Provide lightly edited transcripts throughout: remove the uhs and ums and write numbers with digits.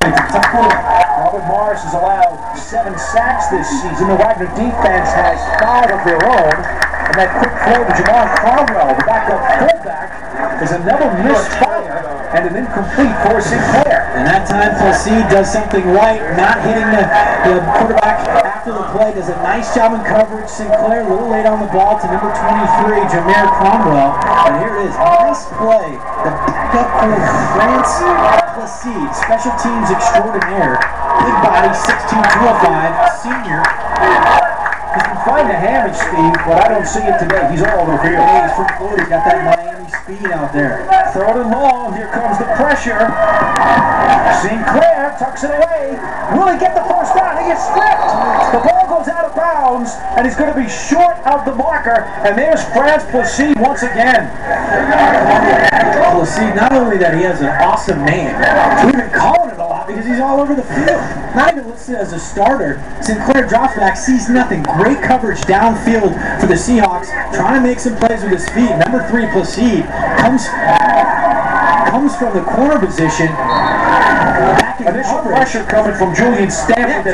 It's a tough one. Robert Morris has allowed 7 sacks this season. The Wagner defense has 5 of their own. And that quick throw to Jamar Cromwell, the backup fullback, is another missed fire and an incomplete for Sinclair. And that time Placide does something right, not hitting the quarterback after the play. Does a nice job in coverage. Sinclair a little late on the ball to number 23, Jamar Cromwell. And here it is, nice play. The backup for Frantz Placide, special teams extraordinaire. Big body, 6'2", 205, senior. He can find the hammock speed, but I don't see it today. He's all over the field. Hey, he's from Florida. He's got that Miami speed out there. Third and long. Here comes the pressure. Sinclair tucks it away. Will he get the first down? He is stripped. The ball goes out of bounds, and he's going to be short of the marker. And there's Frantz Placide once again. Placide, not only that he has an awesome name, we've been calling it a lot because he's all over the field. Not even listed as a starter. Sinclair drops back, sees nothing. Great coverage downfield for the Seahawks, trying to make some plays with his feet. Number 3, Placide, comes from the corner position. Initial pressure coming from Julian Stanford.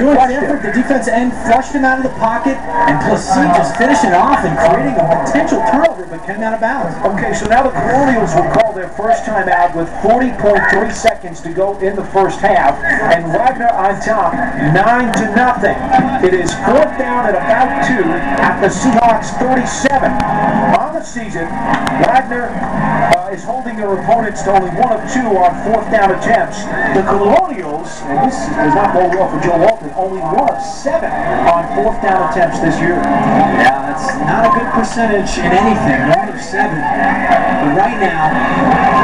The defense end flushed him out of the pocket, and Placide just finishing off and creating a potential turnover, but came out of bounds. Okay, so now the Colonials will call their first time out with 40.3 seconds to go in the first half, and Wagner on top, 9-0. It is 4th down at about 2 at the Seahawks 37. On the season, Wagner is holding their opponents to only 1 of 2 on 4th down attempts. The Colonials, and this does not bode well for Joe Walton, only 1 of 7 on 4th down attempts this year. Yeah, that's not a good percentage in anything, 1 of 7. But right now,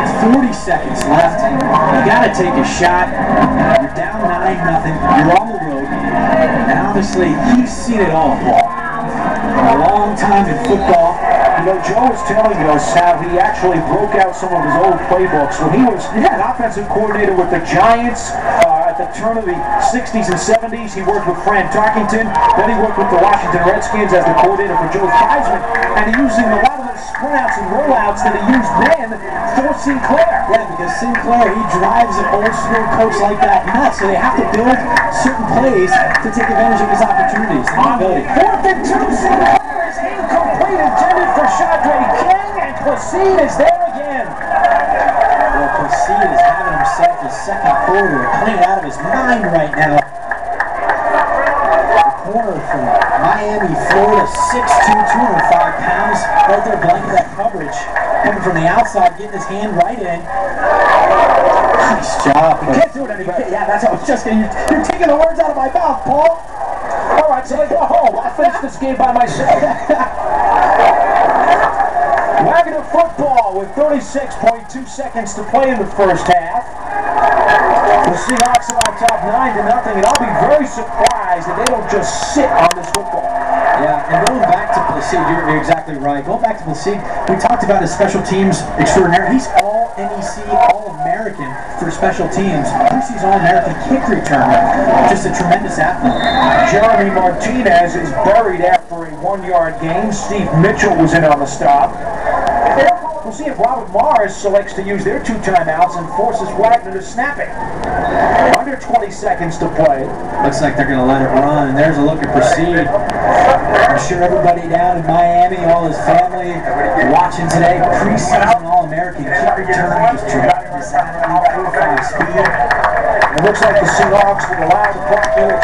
it's 40 seconds left. You got to take a shot. You're down 9-0. You're on the road. And obviously, he's seen it all, Paul. A long time in football. You know, Joe was telling us how he actually broke out some of his old playbooks. When he was an offensive coordinator with the Giants at the turn of the 60s and 70s, he worked with Fran Tarkington. Then he worked with the Washington Redskins as the coordinator for Joe Theismann. And he using a lot of those sprint outs and rollouts that he used then for Sinclair. Yeah, because Sinclair, he drives an old school coach like that nuts. So they have to build certain plays to take advantage of his opportunities. On 4th and 2, Sinclair is incomplete, intended for Chandre King, and Placide is there again. Well, Placide is having himself a second quarter, clean out of his mind right now. The corner from Miami, Florida, 6'2", 205 pounds, right there blanking that coverage. Coming from the outside, getting his hand right in. Nice job. You can't do it anymore. Yeah, that's what I was just going to. You're taking the words out of my mouth, Paul. All right, so I go home. I'll finish this game by myself. Wagner football with 36.2 seconds to play in the first half. The Seahawks are on top 9-0, and I'll be very surprised if they don't just sit on this football. Yeah, and going back to Placide, you're exactly right. Going back to Placide, we talked about his special teams extraordinaire. He's all NEC, All-American for special teams. He's All-American kick returner. Just a tremendous athlete. Jeremy Martinez is buried after a 1-yard gain. Steve Mitchell was in on the stop. We'll see if Robert Morris selects to use their 2 timeouts and forces Wagner to snap it. Under 20 seconds to play. Looks like they're going to let it run, and there's a look at Placide. I'm sure everybody down in Miami, all his family, watching today. Preseason All-American kick return, just tremendous athlete, 45 speed. It looks like the Seahawks will allow the clock to